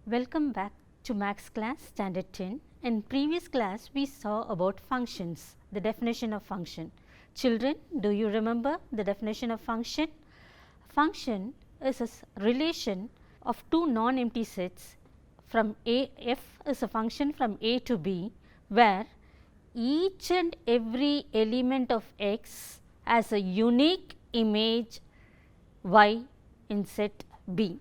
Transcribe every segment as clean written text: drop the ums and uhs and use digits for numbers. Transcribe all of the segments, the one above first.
Welcome back to Maths class standard 10. In previous class we saw about functions, the definition of function. Children, do you remember the definition of function? Function is a relation of two non-empty sets from A. F is a function from A to B, where each and every element of x has a unique image y in set B.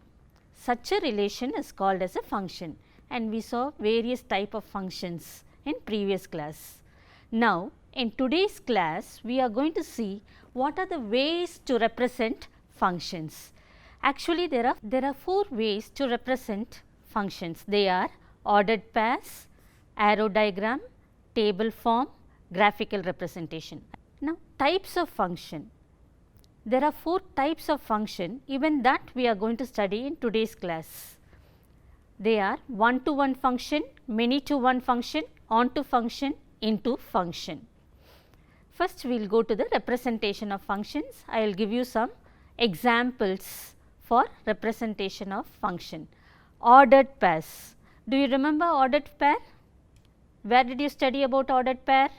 Such a relation is called as a function, and we saw various type of functions in previous class. Now, in today's class we are going to see what are the ways to represent functions. Actually there are four ways to represent functions. They are ordered pairs, arrow diagram, table form, graphical representation. Now, types of function. There are four types of function, even that we are going to study in today's class. They are one-to-one function, many-to-one function, on-to function, into function. First we will go to the representation of functions. I will give you some examples for representation of function. Ordered pairs. Do you remember ordered pair? Where did you study about ordered pair?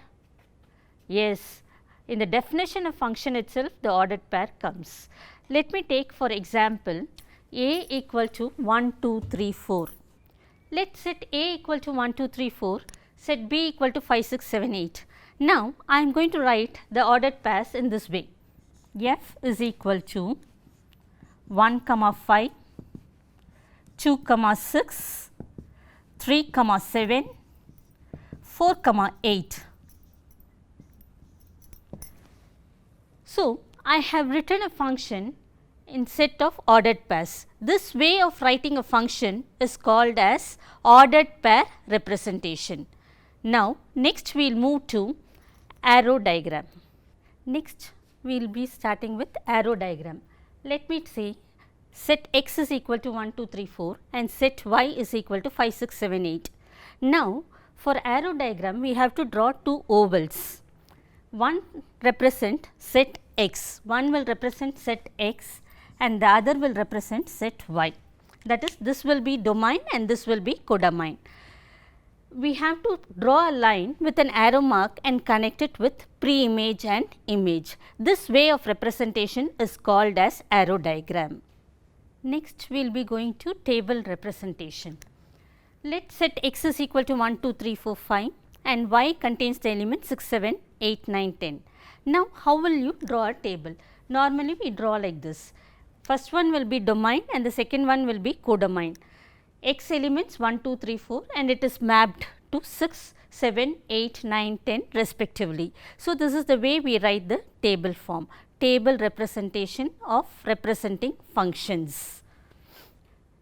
Yes, in the definition of function itself the ordered pair comes. Let me take for example A equal to 1, 2, 3, 4. Let us set A equal to 1, 2, 3, 4, set B equal to 5, 6, 7, 8. Now, I am going to write the ordered pairs in this way. F is equal to 1, 5, 2, 6, 3, 7, 4, 8. So, I have written a function in set of ordered pairs. This way of writing a function is called as ordered pair representation. Now, next we will move to arrow diagram. Next we will be starting with arrow diagram. Let me say set x is equal to 1, 2, 3, 4 and set y is equal to 5, 6, 7, 8. Now, for arrow diagram we have to draw two ovals. One represent set x, one will represent set x and the other will represent set y. That is, this will be domain and this will be codomain. We have to draw a line with an arrow mark and connect it with pre-image and image. This way of representation is called as arrow diagram. Next we will be going to table representation. Let us set x is equal to 1, 2, 3, 4, 5 and y contains the elements 6, 7, 8, 9, 10. Now, how will you draw a table? Normally we draw like this. First one will be domain and the second one will be codomain. X elements 1, 2, 3, 4 and it is mapped to 6, 7, 8, 9, 10 respectively. So, this is the way we write the table form, table representation of representing functions.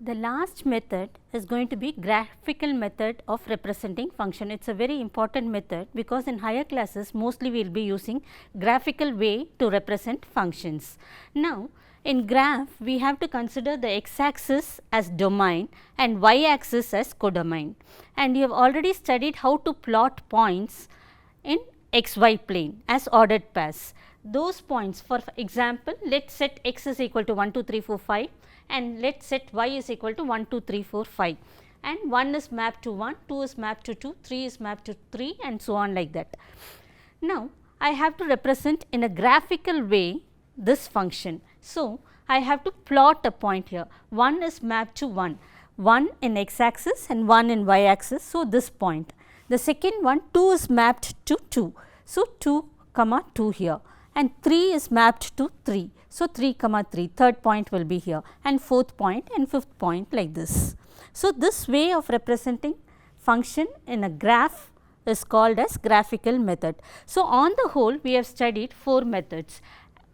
The last method is going to be graphical method of representing function. It is a very important method because in higher classes mostly we will be using graphical way to represent functions. Now, in graph we have to consider the x axis as domain and y axis as codomain, and you have already studied how to plot points in xy plane as ordered pairs. Those points, for example, let us set x is equal to 1, 2, 3, 4, 5 and let us set y is equal to 1, 2, 3, 4, 5 and 1 is mapped to 1, 2 is mapped to 2, 3 is mapped to 3 and so on like that. Now, I have to represent in a graphical way this function. So, I have to plot a point here. 1 is mapped to 1, 1 in x axis and 1 in y axis. So, this point. The second one 2 is mapped to 2. So, 2, 2 here and 3 is mapped to 3. So, 3, 3, third point will be here and fourth point and fifth point like this. So, this way of representing function in a graph is called as graphical method. So, on the whole we have studied four methods.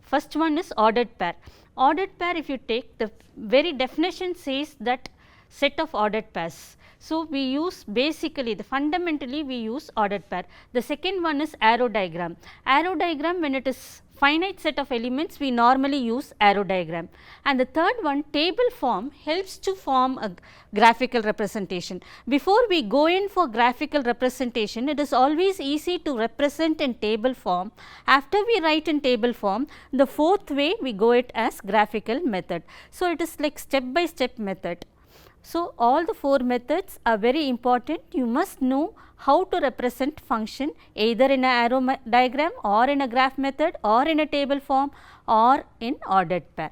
First one is ordered pair. Ordered pair, if you take, the very definition says that set of ordered pairs. So, we use basically fundamentally we use ordered pair. The second one is arrow diagram. Arrow diagram, when it is finite set of elements we normally use arrow diagram, and the third one table form helps to form a graphical representation. Before we go in for graphical representation, it is always easy to represent in table form. After we write in table form, the fourth way we go it as graphical method. So, it is like step by step method. So, all the 4 methods are very important. You must know how to represent function either in an arrow diagram or in a graph method or in a table form or in ordered pair.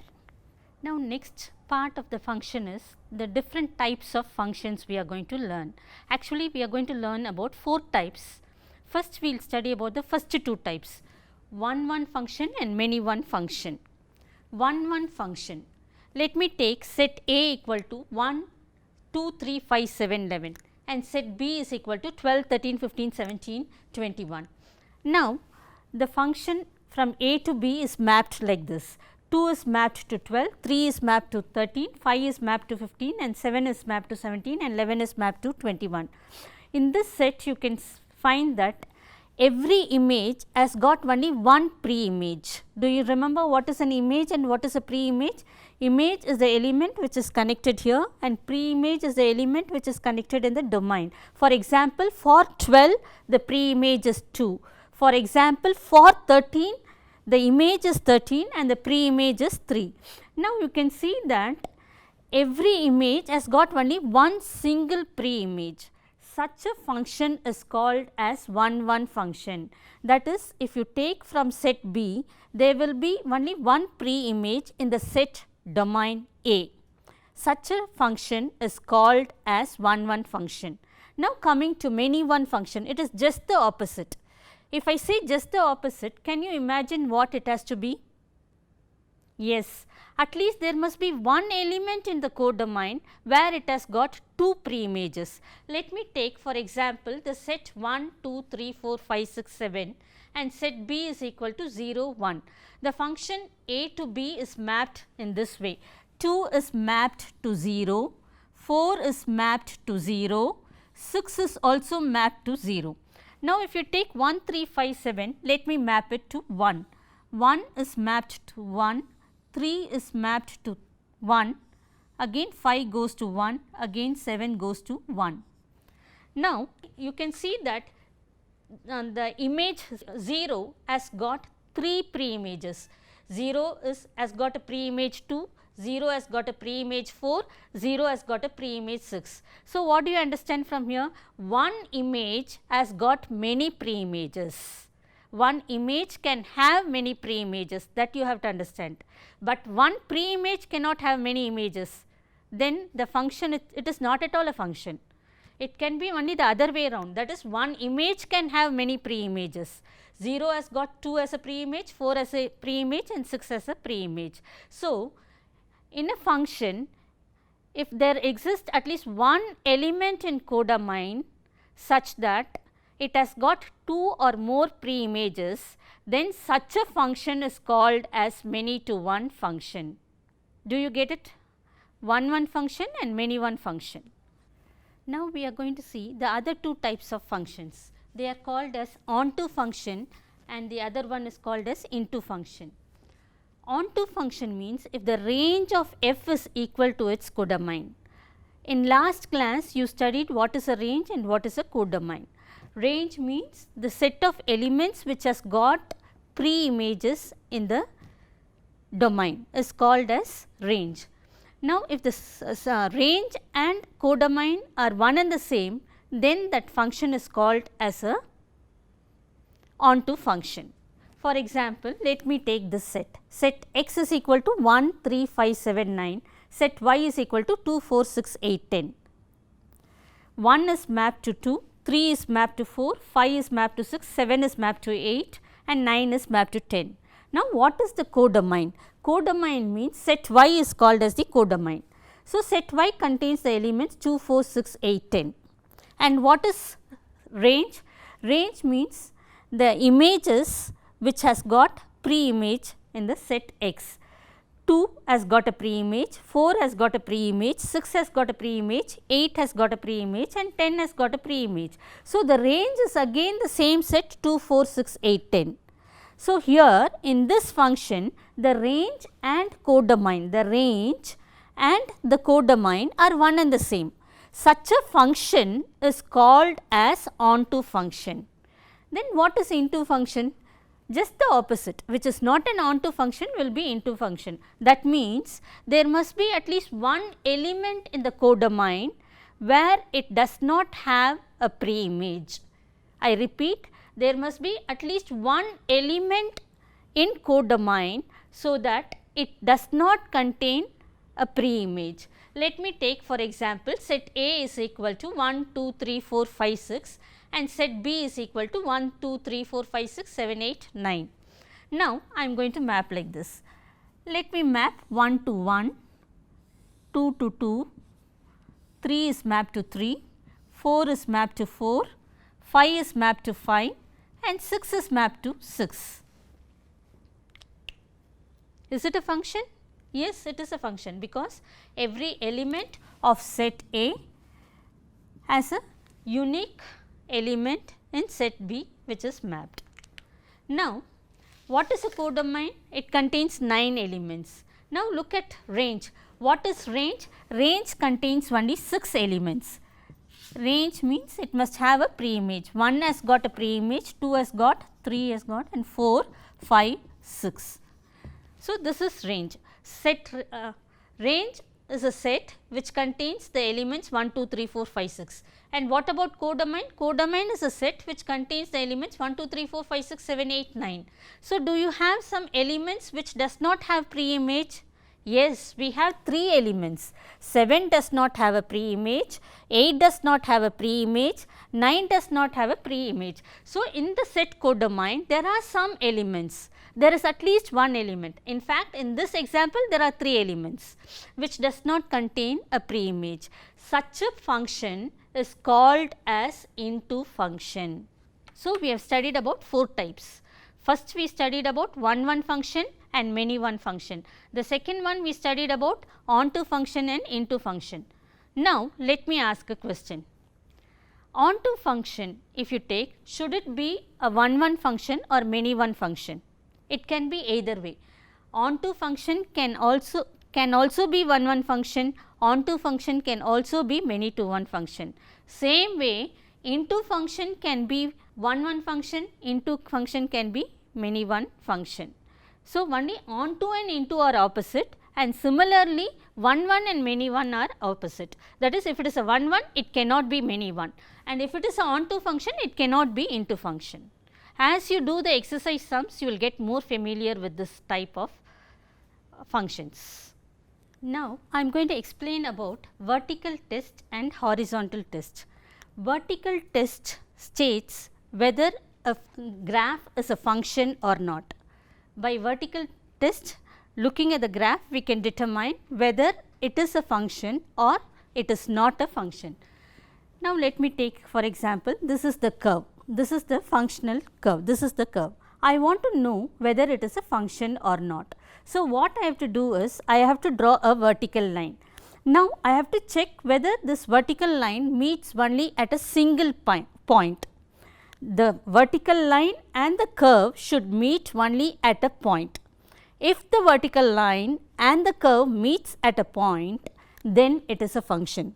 Now, next part of the function is the different types of functions we are going to learn. Actually, we are going to learn about 4 types. First, we will study about the first 2 types, one function and many function. One function. Let me take set A equal to 1, 2, 3, 5, 7, 11 and set B is equal to 12, 13, 15, 17, 21. Now, the function from A to B is mapped like this. 2 is mapped to 12, 3 is mapped to 13, 5 is mapped to 15 and 7 is mapped to 17 and 11 is mapped to 21. In this set, you can find that every image has got only one pre-image. Do you remember what is an image and what is a pre-image? Image is the element which is connected here and pre-image is the element which is connected in the domain. For example, for 12 the pre-image is 2. For example, for 13 the image is 13 and the pre-image is 3. Now, you can see that every image has got only one single pre-image. Such a function is called as one function. That is, if you take from set B, there will be only one pre-image in the set domain A. Such a function is called as one function. Now, coming to many one function, it is just the opposite. If I say just the opposite, can you imagine what it has to be? Yes, at least there must be one element in the codomain where it has got two pre-images. Let me take for example the set 1, 2, 3, 4, 5, 6, 7 and set B is equal to 0, 1. The function A to B is mapped in this way. 2 is mapped to 0, 4 is mapped to 0, 6 is also mapped to 0. Now, if you take 1, 3, 5, 7, let me map it to 1. 1 is mapped to 1. 3 is mapped to 1, again 5 goes to 1, again 7 goes to 1. Now, you can see that the image 0 has got 3 pre-images. 0 has got a pre-image 2, 0 has got a pre-image 4, 0 has got a pre-image 6. So, what do you understand from here? One image has got many pre-images. One image can have many pre-images, that you have to understand, but one pre-image cannot have many images. Then the function it is not at all a function. It can be only the other way around, that is one image can have many pre-images. 0 has got 2 as a pre-image, 4 as a pre-image and 6 as a pre-image. So, in a function, if there exists at least one element in codomain such that it has got 2 or more pre-images, then such a function is called as many to one function. Do you get it? One function and many one function. Now, we are going to see the other two types of functions. They are called as onto function and the other one is called as into function. Onto function means if the range of f is equal to its codomain. In last class, you studied what is a range and what is a codomain. Range means the set of elements which has got pre-images in the domain is called as range. Now, if this range and codomain are one and the same, then that function is called as a onto function. For example, let me take this set. Set x is equal to 1, 3, 5, 7, 9. Set y is equal to 2, 4, 6, 8, 10. 1 is mapped to 2. 3 is mapped to 4, 5 is mapped to 6, 7 is mapped to 8 and 9 is mapped to 10. Now, what is the codomain? Codomain means set y is called as the codomain. So, set y contains the elements 2, 4, 6, 8, 10. And what is range? Range means the images which has got pre-image in the set x. 2 has got a pre-image, 4 has got a pre-image, 6 has got a pre-image, 8 has got a pre-image and 10 has got a pre-image. So, the range is again the same set 2, 4, 6, 8, 10. So, here in this function the range and codomain, are one and the same. Such a function is called as onto function. Then what is into function? Just the opposite, which is not an onto function will be into function. That means, there must be at least one element in the codomain where it does not have a pre-image. I repeat, there must be at least one element in codomain so that it does not contain a pre-image. Let me take for example, set A is equal to 1, 2, 3, 4, 5, 6 and set B is equal to 1, 2, 3, 4, 5, 6, 7, 8, 9. Now, I am going to map like this. Let me map 1 to 1, 2 to 2, 3 is mapped to 3, 4 is mapped to 4, 5 is mapped to 5 and 6 is mapped to 6. Is it a function? Yes, it is a function because every element of set A has a unique element in set B which is mapped. Now, what is a codomain? It contains 9 elements. Now, look at range. What is range? Range contains only 6 elements. Range means it must have a pre-image. 1 has got a pre-image, 2 has got, 3 has got and 4, 5, 6. So, this is range. Range is a set which contains the elements 1, 2, 3, 4, 5, 6. And what about codomain? Codomain is a set which contains the elements 1, 2, 3, 4, 5, 6, 7, 8, 9. So, do you have some elements which does not have pre-image? Yes, we have 3 elements. 7 does not have a pre-image, 8 does not have a pre-image, 9 does not have a pre-image. So, in the set codomain, there are some elements. There is at least one element. In fact, in this example, there are 3 elements which does not contain a pre-image. Such a function is called as into function. So, we have studied about 4 types. First, we studied about one function and many one function. The second one we studied about onto function and into function. Now, let me ask a question. Onto function, if you take, should it be a one function or many one function? It can be either way. Onto function can also be one function, onto function can also be many to one function. Same way, into function can be one function, into function can be many one function. So, only onto and into are opposite and similarly one and many one are opposite. That is, if it is a one, it cannot be many one, and if it is a onto function, it cannot be into function. As you do the exercise sums, you will get more familiar with this type of functions. Now, I am going to explain about vertical test and horizontal test. Vertical test states whether a graph is a function or not. By vertical test, looking at the graph, we can determine whether it is a function or it is not a function. Now, let me take for example, this is the curve, this is the functional curve, this is the curve. I want to know whether it is a function or not. So, what I have to do is, I have to draw a vertical line. Now, I have to check whether this vertical line meets only at a single point. The vertical line and the curve should meet only at a point. If the vertical line and the curve meets at a point, then it is a function.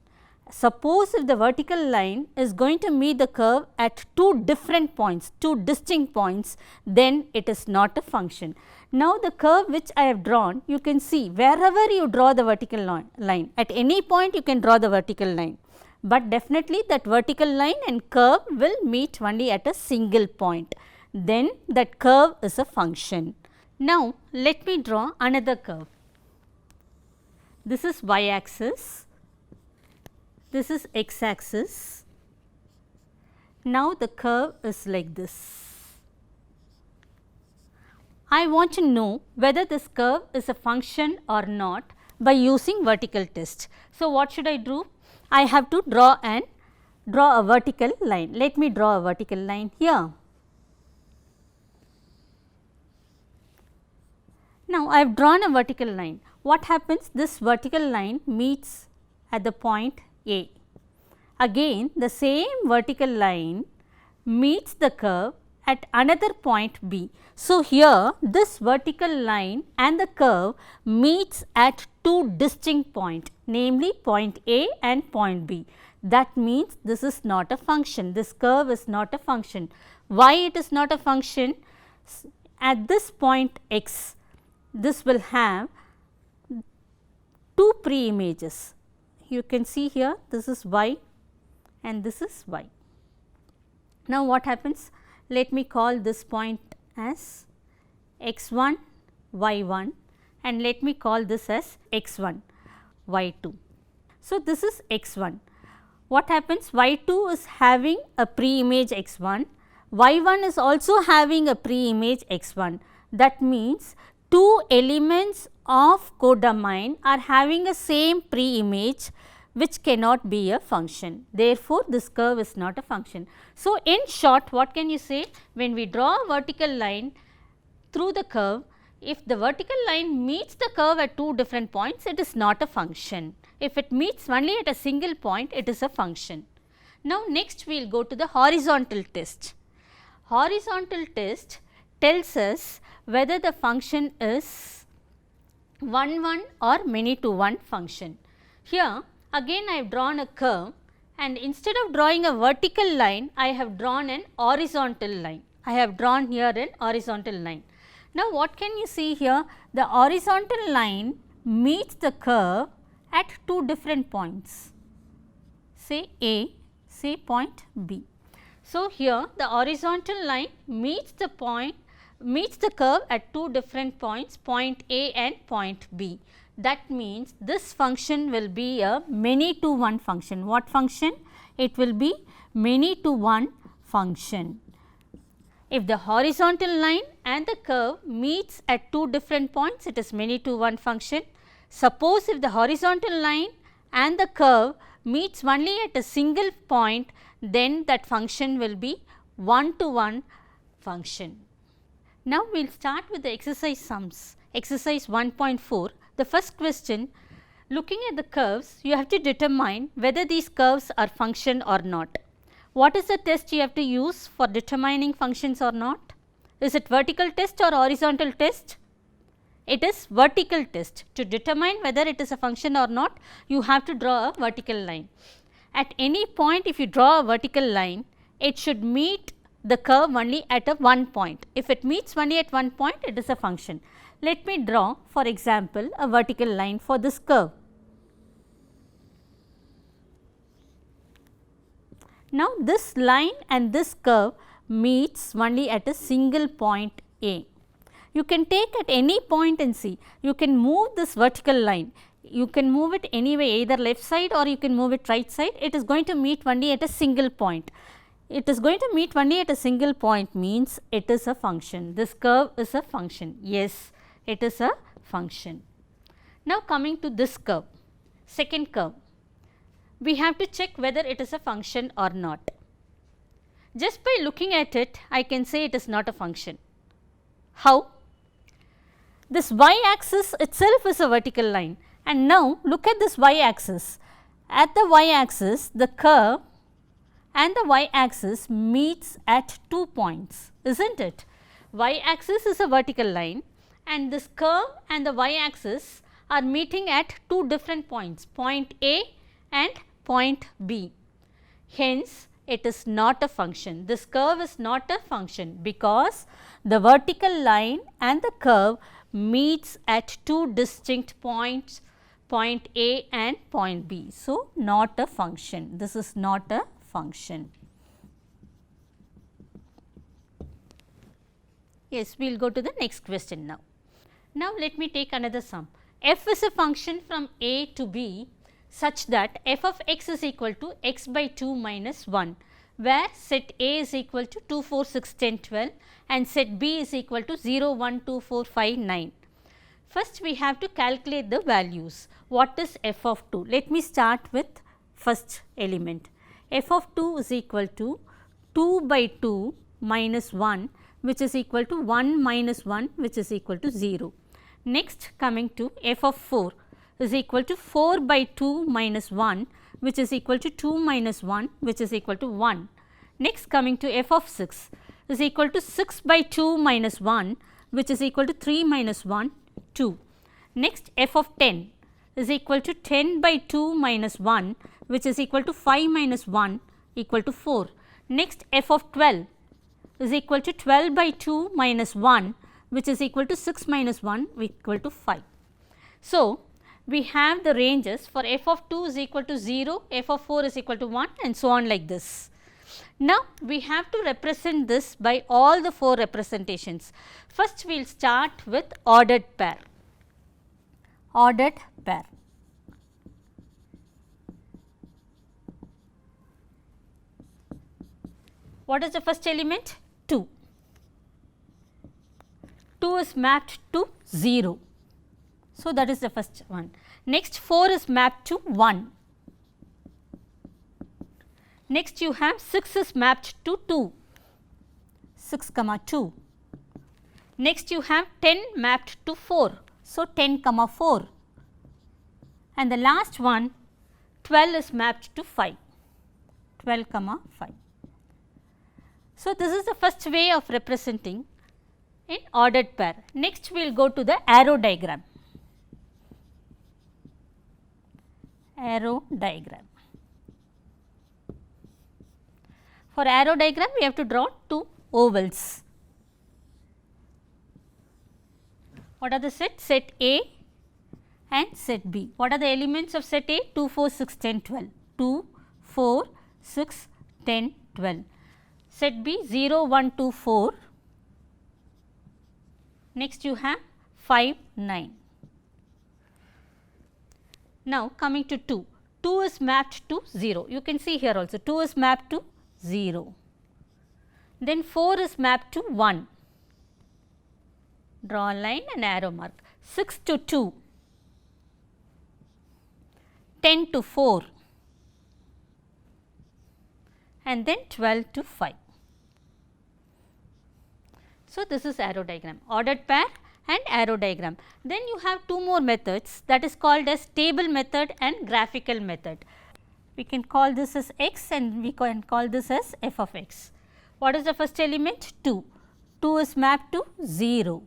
Suppose if the vertical line is going to meet the curve at 2 different points, 2 distinct points, then it is not a function. Now, the curve which I have drawn, you can see wherever you draw the vertical line, at any point you can draw the vertical line, but definitely that vertical line and curve will meet only at a single point, then that curve is a function. Now, let me draw another curve. This is y axis, this is x axis. Now, the curve is like this. I want to know whether this curve is a function or not by using vertical test. So, what should I do? I have to draw a vertical line. Let me draw a vertical line here. Now, I have drawn a vertical line. What happens? This vertical line meets at the point A. Again, the same vertical line meets the curve at another point B. So, here this vertical line and the curve meets at 2 distinct points, namely point A and point B. That means this is not a function, this curve is not a function. Why it is not a function? at this point x, this will have two pre-images. You can see here this is y and this is y. Now, what happens? Let me call this point as x1, y1 and let me call this as x1, y2. So, this is x1. What happens? Y2 is having a pre-image x1, y1 is also having a pre-image x1. That means, two elements of codomain are having a same pre-image which cannot be a function. Therefore, this curve is not a function. So, in short, what can you say? When we draw a vertical line through the curve, if the vertical line meets the curve at two different points, it is not a function. If it meets only at a single point, it is a function. Now, next we will go to the horizontal test. Horizontal test tells us whether the function is 1 1 or many to 1 function. Here again I have drawn a curve and instead of drawing a vertical line, I have drawn an horizontal line. I have drawn here an horizontal line. Now, what can you see here? The horizontal line meets the curve at two different points, say A, say point B. So, here the horizontal line meets the curve at two different points, point A and point B. That means, this function will be a many to 1 function. What function? It will be many to 1 function. If the horizontal line and the curve meets at two different points, it is many to 1 function. Suppose if the horizontal line and the curve meets only at a single point, then that function will be 1 to 1 function. Now, we will start with the exercise sums. Exercise 1.4. The first question, looking at the curves, you have to determine whether these curves are function or not. What is the test you have to use for determining functions or not? Is it vertical test or horizontal test? It is vertical test. To determine whether it is a function or not, you have to draw a vertical line. At any point, if you draw a vertical line, it should meet the curve only at a one point. If it meets only at one point, it is a function. Let me draw, for example, a vertical line for this curve. Now, this line and this curve meets only at a single point A. You can take at any point and see, you can move this vertical line, you can move it anyway, either left side or you can move it right side, it is going to meet only at a single point. It is going to meet only at a single point means it is a function. This curve is a function. Yes, it is a function. Now, coming to this curve, second curve, we have to check whether it is a function or not. Just by looking at it, I can say it is not a function. How? This y axis itself is a vertical line, and now look at this y axis. At the y axis, the curve and the y axis meets at 2 points, isn't it? Y axis is a vertical line and this curve and the y axis are meeting at two different points, point A and point B. Hence, it is not a function. This curve is not a function because the vertical line and the curve meets at two distinct points, point A and point B. So, not a function. This is not a function. Yes, we will go to the next question now. Now, let me take another sum. F is a function from A to B such that f of x is equal to x by 2 minus 1, where set A is equal to 2, 4, 6, 10, 12 and set B is equal to 0, 1, 2, 4, 5, 9. First, we have to calculate the values. What is f of 2? Let me start with first element. F of 2 is equal to 2 by 2 minus 1, which is equal to 1 minus 1, which is equal to 0. Next, coming to f of 4 is equal to 4 by 2 minus 1, which is equal to 2 minus 1, which is equal to 1. Next, coming to f of 6 is equal to 6 by 2 minus 1, which is equal to 3 minus 1, 2. Next, f of 10 is equal to 10 by 2 minus 1, which is equal to 5 minus 1, equal to 4. Next, f of 12 is equal to 12 by 2 minus 1, which is equal to 6 minus 1 equal to 5. So, we have the ranges for f of 2 is equal to 0, f of 4 is equal to 1 and so on like this. Now, we have to represent this by all the 4 representations. First, we will start with ordered pair. Ordered pair. What is the first element? 2. 2 is mapped to 0. So, that is the first one. Next 4 is mapped to 1. Next you have 6 is mapped to 2, 6 comma 2. Next you have 10 mapped to 4. So, 10 comma 4 and the last one 12 is mapped to 5, 12 comma 5. So, this is the first way of representing in ordered pair. Next we will go to the arrow diagram. Arrow diagram. For arrow diagram we have to draw 2 ovals. What are the sets? Set A and set B. What are the elements of set A? 2, 4, 6, 10, 12. 2, 4, 6, 10, 12. Set B 0, 1, 2, 4. Next you have 5, 9. Now coming to 2. 2 is mapped to 0. You can see here also 2 is mapped to 0. Then 4 is mapped to 1. Draw a line and arrow mark. 6 to 2. 10 to 4. And then 12 to 5. So, this is arrow diagram, ordered pair and arrow diagram. Then you have 2 more methods, that is called as table method and graphical method. We can call this as x and we can call this as f of x. What is the first element? 2. 2 is mapped to 0.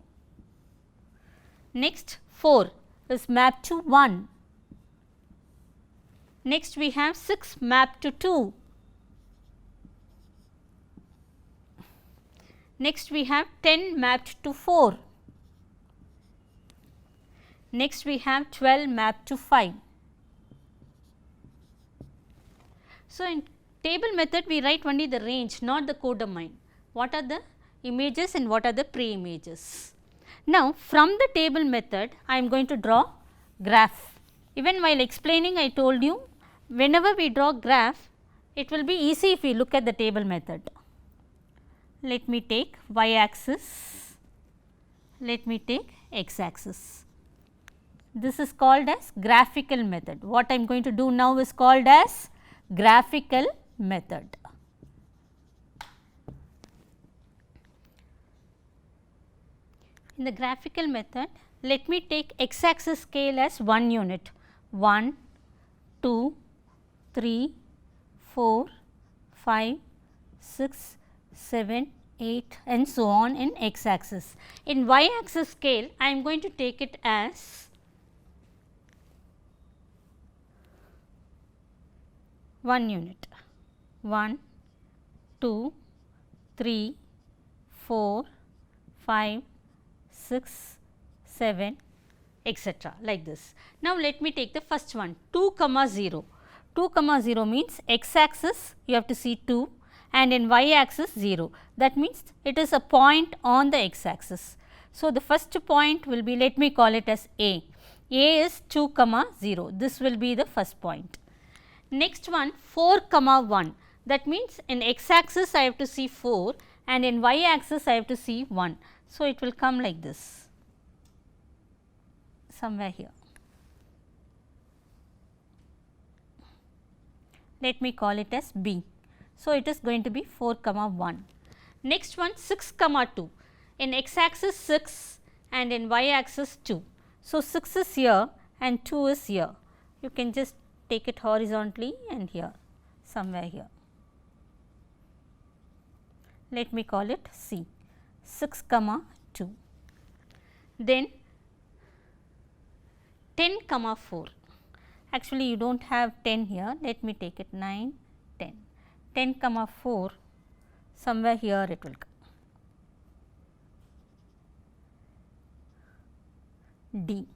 Next 4 is mapped to 1. Next we have 6 mapped to 2. Next we have 10 mapped to 4. Next we have 12 mapped to 5. So, in table method we write only the range, not the codomain. What are the images and what are the pre-images. Now, from the table method I am going to draw graph. Even while explaining I told you, whenever we draw graph it will be easy if we look at the table method. Let me take y axis, let me take x axis. This is called as graphical method. What I am going to do now is called as graphical method. In the graphical method, let me take x axis scale as 1 unit, 1, 2, 3, 4, 5, 6, 7, 8 and so on in x axis. In y axis scale, I am going to take it as 1 unit, 1, 2, 3, 4, 5, 6, 7, etc. like this. Now, let me take the first one 2 comma 0. 2 comma 0 means x axis you have to see 2 and in y axis 0. That means it is a point on the x axis. So, the first point will be, let me call it as A. A is 2 comma 0. This will be the first point. Next one 4 comma 1. That means in x axis I have to see 4 and in y axis I have to see 1. So, it will come like this, somewhere here. Let me call it as B. So, it is going to be 4 comma 1. Next one 6 comma 2. In x axis 6 and in y axis 2. So, 6 is here and 2 is here. You can just take it horizontally and here, somewhere here. Let me call it C, 6 comma 2. Then 10 comma 4. Actually, you do not have 10 here. Let me take it 9, 10. 10 comma 4, somewhere here it will come. D.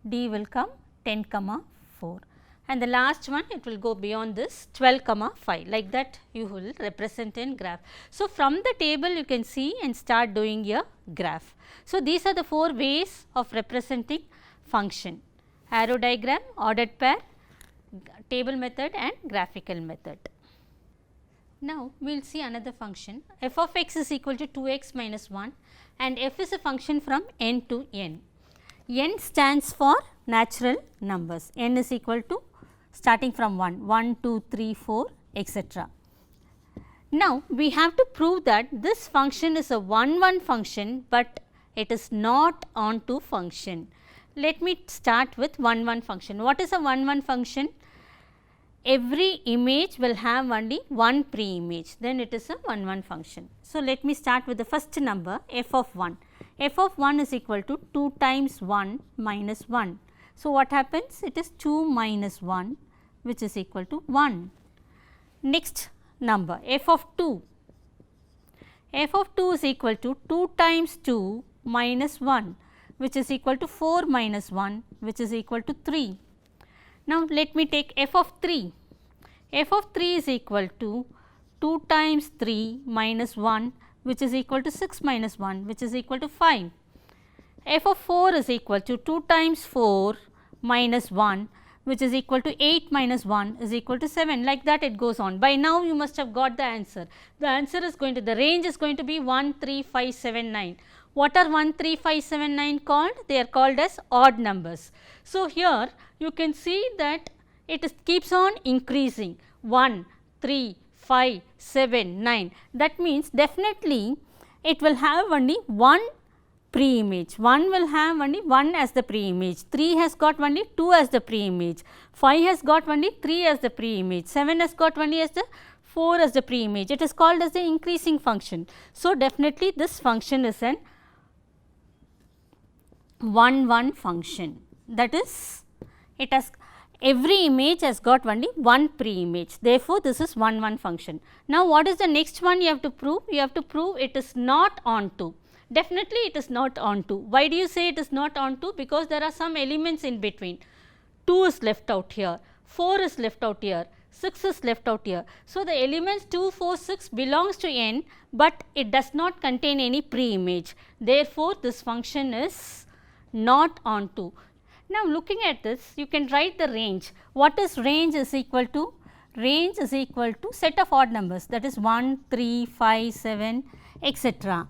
D will come 10 comma 4, and the last one it will go beyond this 12 comma 5, like that you will represent in graph. So, from the table you can see and start doing your graph. So, these are the 4 ways of representing function: arrow diagram, ordered pair, table method and graphical method. Now, we will see another function. F of x is equal to 2x minus 1, and f is a function from n to n. N stands for natural numbers. N is equal to starting from 1, 2, 3, 4, etc. Now, we have to prove that this function is a 1 function, but it is not onto function. Let me start with 1 function. What is a 1 function? Every image will have only one pre-image, then it is a 1 function. So, let me start with the first number f of 1. F of 1 is equal to 2 times 1 minus 1. So, what happens? It is 2 minus 1, which is equal to 1. Next number f of 2. F of 2 is equal to 2 times 2 minus 1, which is equal to 4 minus 1, which is equal to 3. Now, let me take f of 3. F of 3 is equal to 2 times 3 minus 1, which is equal to 6 minus 1, which is equal to 5. F of 4 is equal to 2 times 4 minus 1, which is equal to 8 minus 1 is equal to 7, like that it goes on. By now, you must have got the answer. The answer is going to, the range is going to be 1, 3, 5, 7, 9. What are 1, 3, 5, 7, 9 called? They are called as odd numbers. So, here you can see that it keeps on increasing 1, 3, 5, 7, 9. That means definitely it will have only one pre-image. 1 will have only 1 as the pre-image, 3 has got only 2 as the pre-image, 5 has got only 3 as the pre-image, 7 has got only as the 4 as the pre-image. It is called as the increasing function. So, definitely this function is an 1 function, that is it has every image has got only one pre-image, therefore, this is 1 function. Now, what is the next one you have to prove? You have to prove it is not onto. Definitely it is not onto. Why do you say it is not onto? Because there are some elements in between. 2 is left out here, 4 is left out here, 6 is left out here. So, the elements 2, 4, 6 belongs to n, but it does not contain any pre-image. Therefore, this function is not onto. Now, looking at this, you can write the range. What is range is equal to? Range is equal to set of odd numbers, that is 1, 3, 5, 7, etc.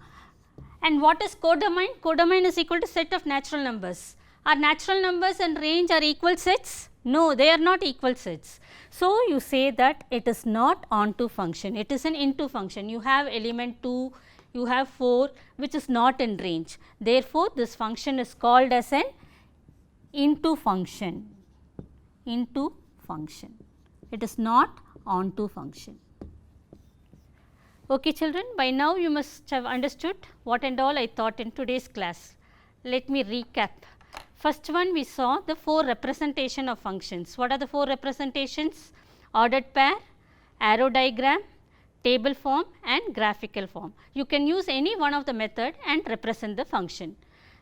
And what is codomain? Codomain is equal to set of natural numbers. Are natural numbers and range are equal sets? No, they are not equal sets. So, you say that it is not onto function, it is an into function. You have element 2, you have 4, which is not in range. Therefore, this function is called as an into function, into function. It is not onto function. Okay, children, by now you must have understood what and all I taught in today's class. Let me recap. First one, we saw the 4 representation of functions. What are the 4 representations? Ordered pair, arrow diagram, table form and graphical form. You can use any one of the method and represent the function.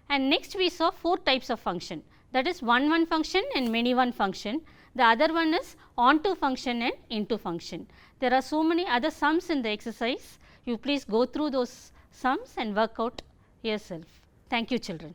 And next we saw 4 types of function, that is 1 function and many one function. The other one is onto function and into function. There are so many other sums in the exercise. You please go through those sums and work out yourself. Thank you, children.